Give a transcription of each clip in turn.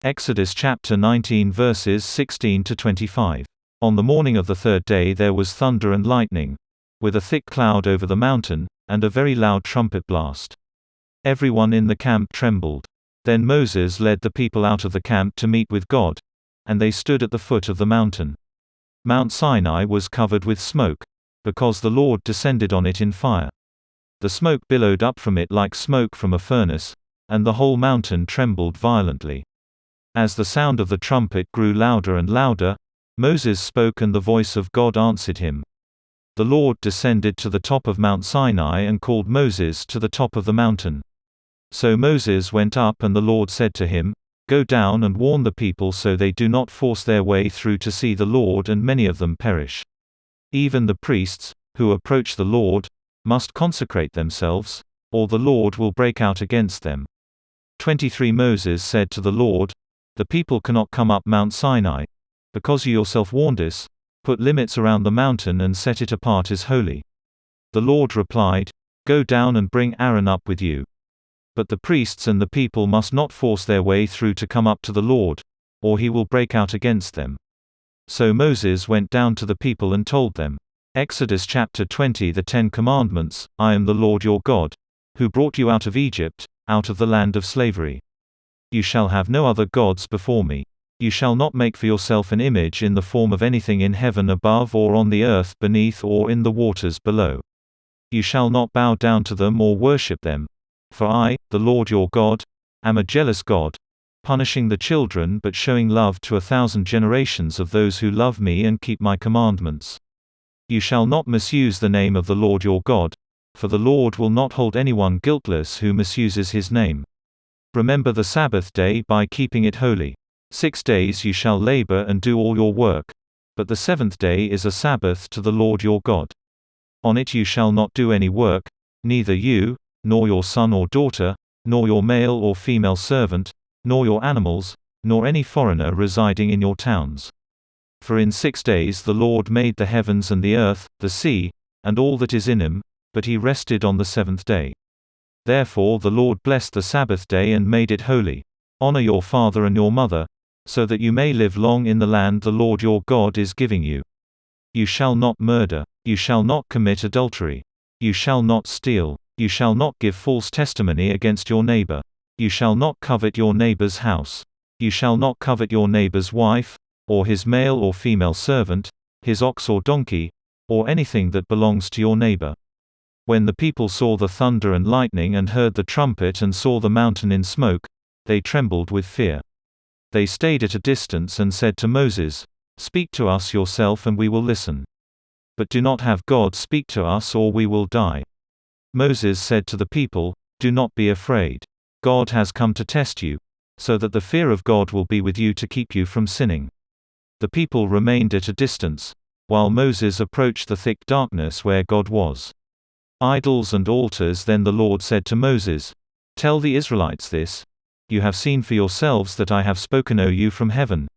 Exodus chapter 19 verses 16 to 25. On the morning of the third day there was thunder and lightning, with a thick cloud over the mountain, and a very loud trumpet blast. Everyone in the camp trembled. Then Moses led the people out of the camp to meet with God, and they stood at the foot of the mountain. Mount Sinai was covered with smoke, because the Lord descended on it in fire. The smoke billowed up from it like smoke from a furnace, and the whole mountain trembled violently. As the sound of the trumpet grew louder and louder, Moses spoke and the voice of God answered him. The Lord descended to the top of Mount Sinai and called Moses to the top of the mountain. So Moses went up and the Lord said to him, "Go down and warn the people so they do not force their way through to see the Lord and many of them perish. Even the priests, who approach the Lord, must consecrate themselves, or the Lord will break out against them." 23 Moses said to the Lord, "The people cannot come up Mount Sinai, because you yourself warned us. Put limits around the mountain and set it apart as holy." The Lord replied, "Go down and bring Aaron up with you. But the priests and the people must not force their way through to come up to the Lord, or he will break out against them." So Moses went down to the people and told them. Exodus chapter 20 The Ten Commandments. I am the Lord your God, who brought you out of Egypt, out of the land of slavery. You shall have no other gods before me. You shall not make for yourself an image in the form of anything in heaven above or on the earth beneath or in the waters below. You shall not bow down to them or worship them. For I, the Lord your God, am a jealous God, punishing the children but showing love to 1,000 generations of those who love me and keep my commandments. You shall not misuse the name of the Lord your God, for the Lord will not hold anyone guiltless who misuses his name. Remember the Sabbath day by keeping it holy. 6 days you shall labor and do all your work, but the seventh day is a Sabbath to the Lord your God. On it you shall not do any work, neither you, nor your son or daughter, nor your male or female servant, nor your animals, nor any foreigner residing in your towns. For in 6 days the Lord made the heavens and the earth, the sea, and all that is in them, but he rested on the seventh day. Therefore the Lord blessed the Sabbath day and made it holy. Honor your father and your mother, so that you may live long in the land the Lord your God is giving you. You shall not murder. You shall not commit adultery. You shall not steal. You shall not give false testimony against your neighbor. You shall not covet your neighbor's house. You shall not covet your neighbor's wife, or his male or female servant, his ox or donkey, or anything that belongs to your neighbor. When the people saw the thunder and lightning and heard the trumpet and saw the mountain in smoke, they trembled with fear. They stayed at a distance and said to Moses, "Speak to us yourself and we will listen. But do not have God speak to us or we will die." Moses said to the people, "Do not be afraid. God has come to test you, so that the fear of God will be with you to keep you from sinning." The people remained at a distance, while Moses approached the thick darkness where God was. Idols and altars. Then the Lord said to Moses, "Tell the Israelites this. You have seen for yourselves that I have spoken, O you from heaven.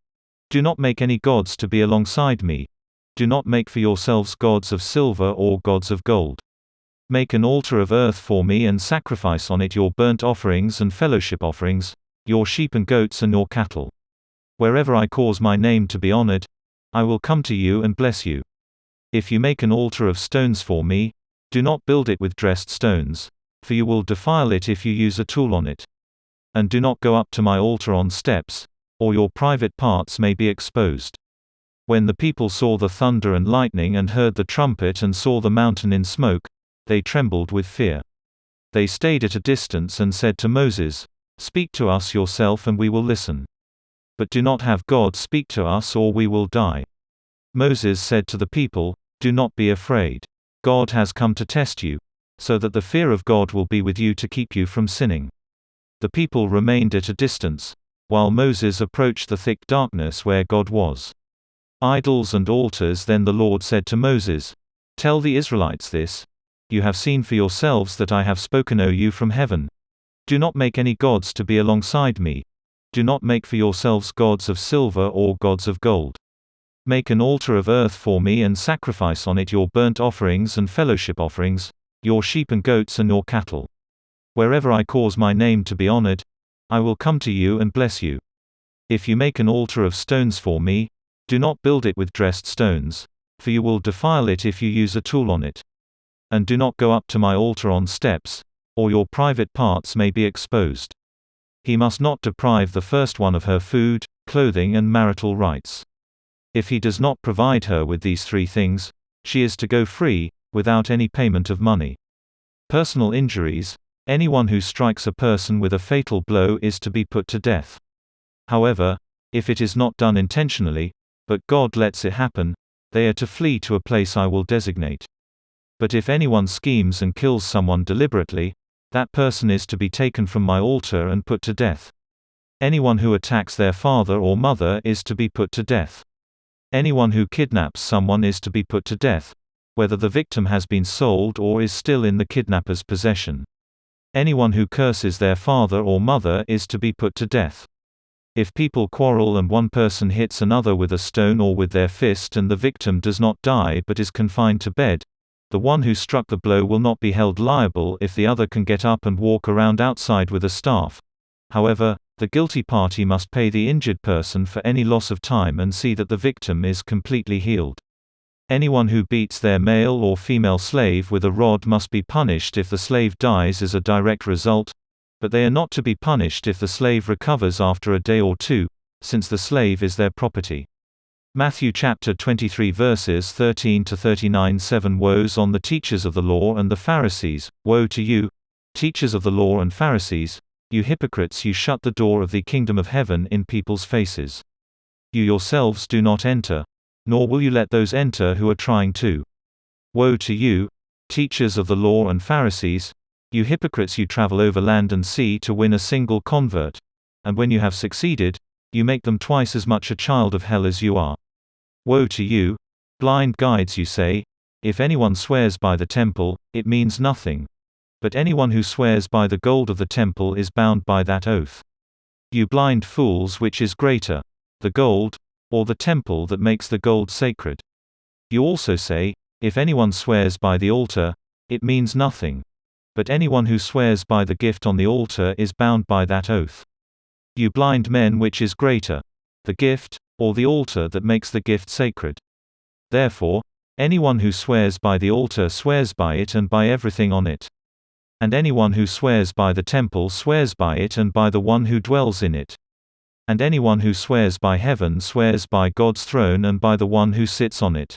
Do not make any gods to be alongside me. Do not make for yourselves gods of silver or gods of gold. Make an altar of earth for me and sacrifice on it your burnt offerings and fellowship offerings, your sheep and goats and your cattle. Wherever I cause my name to be honored, I will come to you and bless you. If you make an altar of stones for me, do not build it with dressed stones, for you will defile it if you use a tool on it. And do not go up to my altar on steps, or your private parts may be exposed." When the people saw the thunder and lightning and heard the trumpet and saw the mountain in smoke, they trembled with fear. They stayed at a distance and said to Moses, "Speak to us yourself and we will listen. But do not have God speak to us or we will die." Moses said to the people, "Do not be afraid. God has come to test you, so that the fear of God will be with you to keep you from sinning." The people remained at a distance, while Moses approached the thick darkness where God was. Idols and altars. Then the Lord said to Moses, "Tell the Israelites this. You have seen for yourselves that I have spoken, O you from heaven. Do not make any gods to be alongside me. Do not make for yourselves gods of silver or gods of gold. Make an altar of earth for me and sacrifice on it your burnt offerings and fellowship offerings, your sheep and goats and your cattle. Wherever I cause my name to be honored, I will come to you and bless you. If you make an altar of stones for me, do not build it with dressed stones, for you will defile it if you use a tool on it. And do not go up to my altar on steps, or your private parts may be exposed. He must not deprive the first one of her food, clothing and marital rights. If he does not provide her with these three things, she is to go free, without any payment of money. Personal injuries: anyone who strikes a person with a fatal blow is to be put to death. However, if it is not done intentionally, but God lets it happen, they are to flee to a place I will designate. But if anyone schemes and kills someone deliberately, that person is to be taken from my altar and put to death. Anyone who attacks their father or mother is to be put to death. Anyone who kidnaps someone is to be put to death, whether the victim has been sold or is still in the kidnapper's possession. Anyone who curses their father or mother is to be put to death. If people quarrel and one person hits another with a stone or with their fist and the victim does not die but is confined to bed, the one who struck the blow will not be held liable if the other can get up and walk around outside with a staff. However, the guilty party must pay the injured person for any loss of time and see that the victim is completely healed. Anyone who beats their male or female slave with a rod must be punished if the slave dies as a direct result, but they are not to be punished if the slave recovers after a day or two, since the slave is their property. Matthew chapter 23 verses 13 to 39. 7 Woes on the teachers of the law and the Pharisees. Woe to you, teachers of the law and Pharisees, you hypocrites, you shut the door of the kingdom of heaven in people's faces. You yourselves do not enter, nor will you let those enter who are trying to. Woe to you, teachers of the law and Pharisees, you hypocrites, you travel over land and sea to win a single convert, and when you have succeeded, you make them twice as much a child of hell as you are. Woe to you, blind guides, you say, if anyone swears by the temple, it means nothing. But anyone who swears by the gold of the temple is bound by that oath. You blind fools, which is greater, the gold, or the temple that makes the gold sacred? You also say, if anyone swears by the altar, it means nothing. But anyone who swears by the gift on the altar is bound by that oath. You blind men, which is greater, the gift, or the altar that makes the gift sacred? Therefore, anyone who swears by the altar swears by it and by everything on it. And anyone who swears by the temple swears by it and by the one who dwells in it. And anyone who swears by heaven swears by God's throne and by the one who sits on it.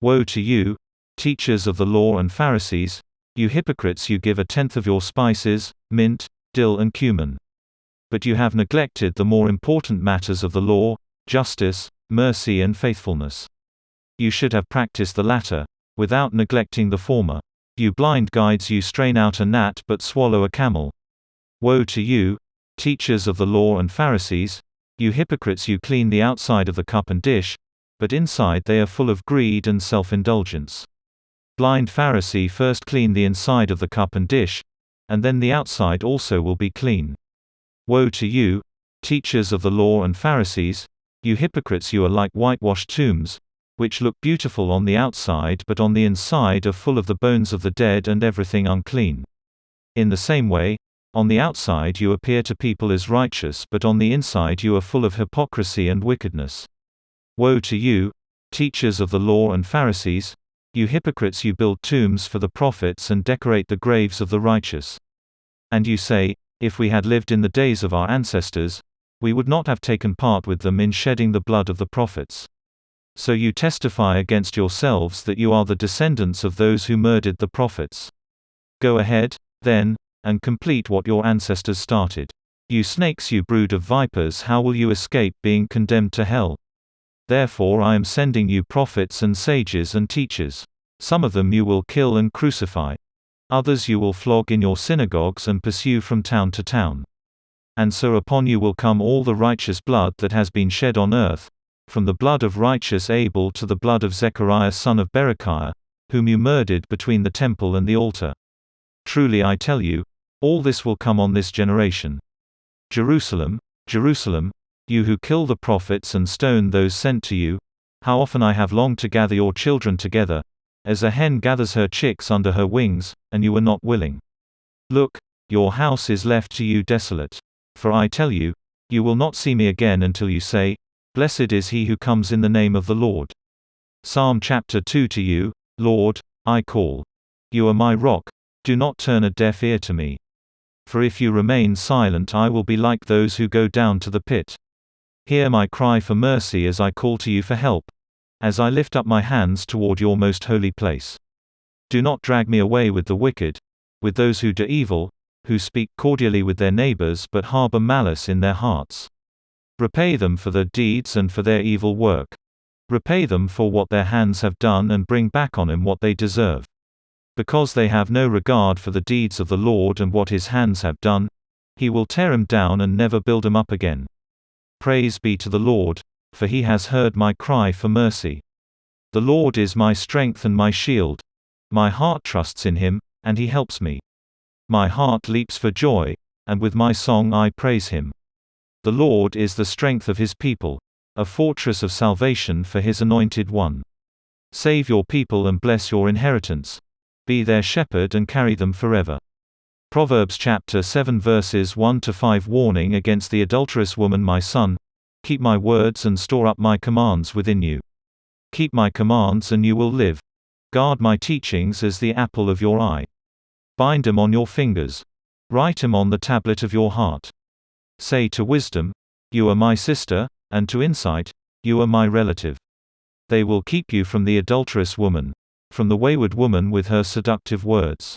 Woe to you, teachers of the law and Pharisees, you hypocrites, you give 1/10 of your spices, mint, dill and cumin. But you have neglected the more important matters of the law: justice, mercy and faithfulness. You should have practiced the latter, without neglecting the former. You blind guides, you strain out a gnat but swallow a camel. Woe to you, teachers of the law and Pharisees, you hypocrites, you clean the outside of the cup and dish, but inside they are full of greed and self-indulgence. Blind Pharisee, first clean the inside of the cup and dish, and then the outside also will be clean. Woe to you, teachers of the law and Pharisees, you hypocrites, you are like whitewashed tombs, which look beautiful on the outside but on the inside are full of the bones of the dead and everything unclean. In the same way, on the outside you appear to people as righteous, but on the inside you are full of hypocrisy and wickedness. Woe to you, teachers of the law and Pharisees, you hypocrites, you build tombs for the prophets and decorate the graves of the righteous. And you say, if we had lived in the days of our ancestors, we would not have taken part with them in shedding the blood of the prophets. So you testify against yourselves that you are the descendants of those who murdered the prophets. Go ahead, then, and complete what your ancestors started. You snakes, you brood of vipers, how will you escape being condemned to hell? Therefore I am sending you prophets and sages and teachers. Some of them you will kill and crucify. Others you will flog in your synagogues and pursue from town to town. And so upon you will come all the righteous blood that has been shed on earth, from the blood of righteous Abel to the blood of Zechariah son of Berechiah, whom you murdered between the temple and the altar. Truly I tell you, all this will come on this generation. Jerusalem, Jerusalem, you who kill the prophets and stone those sent to you, how often I have longed to gather your children together, as a hen gathers her chicks under her wings, and you were not willing. Look, your house is left to you desolate. For I tell you, You will not see me again until you say, "Blessed is he who comes in the name of the Lord." Psalm chapter 2. To you, Lord, I call. You are my rock, do not turn a deaf ear to me. For if you remain silent, I will be like those who go down to the pit. Hear my cry for mercy as I call to you for help, as I lift up my hands toward your most holy place. Do not drag me away with the wicked, with those who do evil, who speak cordially with their neighbors but harbor malice in their hearts. Repay them for their deeds and for their evil work. Repay them for what their hands have done and bring back on them what they deserve. Because they have no regard for the deeds of the Lord and what his hands have done, he will tear them down and never build them up again. Praise be to the Lord, for he has heard my cry for mercy. The Lord is my strength and my shield. My heart trusts in him, and he helps me. My heart leaps for joy, and with my song I praise him. The Lord is the strength of his people, a fortress of salvation for his anointed one. Save your people and bless your inheritance. Be their shepherd and carry them forever. Proverbs chapter 7 verses 1 to 5. Warning against the adulterous woman. My son, keep my words and store up my commands within you. Keep my commands and you will live. Guard my teachings as the apple of your eye. Bind them on your fingers. Write them on the tablet of your heart. Say to wisdom, "You are my sister," and to insight, "You are my relative." They will keep you from the adulterous woman, from the wayward woman with her seductive words.